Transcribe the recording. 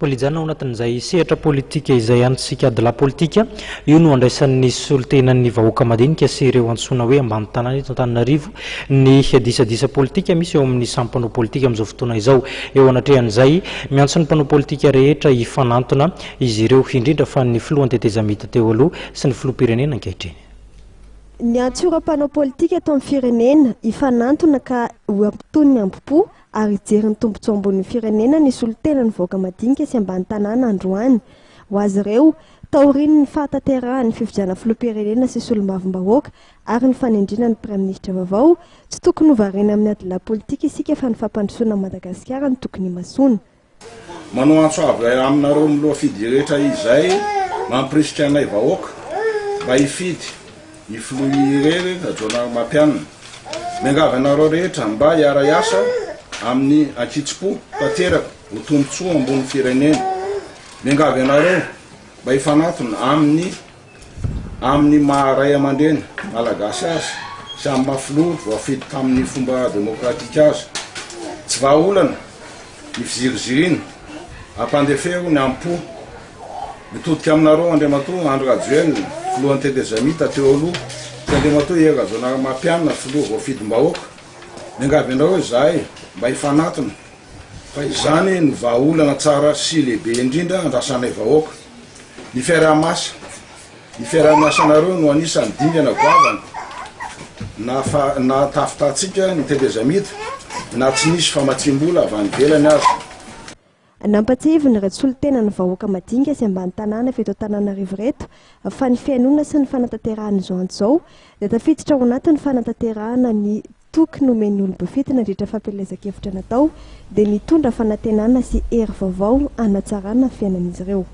Polijana ao anatin'izay sehatra politika izay antsika Adilahy politika io no andraisan'ny solotenan'ny vahoaka madinika sy ireo antsoina hoe ambany tanàna eto Antananarivo ny disadisa politika misy eo amin'ny sampanao politika amin'izao fotoana izao eo anatrehan'izay miantso ny mpanao politika rehetra hifanatona izy ireo indrindra fa ny filoha tetezamita teo aloha sy ny filoham-pirenena ankehitriny. Ny antsoram-panao politika eto amin'ny firenena hifanatona ka ho ampitony ny ampopo ary jery tombontsoa ambony firenena ny solotenan'ny vahoaka madinika sy ambany tanàna androany. Ho azy ireo taoriny ny fahatanterahany fifidiana filoham-pirenena sy solombavam-bahoaka ary ny fanendrina ny praiministra vaovao tsy tokony ho varena amin'ny Adilahy politika isika fa ny fampandrosoana Madagasikara ny tokony masona. Manao antso avy aminareo miloha fidy rehetra izay mampirisitra anay vahoaka mba hifidy ny filoha ajona mampianina miangavy anareo rehetra mba hiara iasa amin'ny ankitsi-po tanteraka ho tombontsoa ambony firenena. Miangavy anareo mba hifanatona amin'ny maharay aman-dreny malagasy azy sy amin'ny mahafiloha voafidy tamin'ny fomba demokratika azy. Tsy vahaolana ny fizirizirina ampandefero ny ampo mitodika aminareo andriamatoa andro rajoelina filohan'ny tetezamita teo aloha sy andriamatoa era zona mampianina filoha voafidim-bahoaka. Miangavy anareo izahay mba hifanatona fa izany no vahaolana tsara sy lehibe indrindra andrasanay vahoaka. Ny fiaraha-miasa anareo no anisan'ny dingana goavana na tafitatsika ny tetezamita na tsy nisy famatsim-bola avy any ivelany azy. Nampatsihivy ny reto solotenan'ny vahoaka madinika sy ambany tanàna eto Antananarivo reto fa ny fiainona sy ny fanatanterahana izao dia tafiditra ao anatin'ny fanatanterahana ny tokony omeny olo-bafity nandritra fampelezan-kevitra natao dia mitondra fanantenana sy hery vaovao hanatsarana fiainan'izy ireo.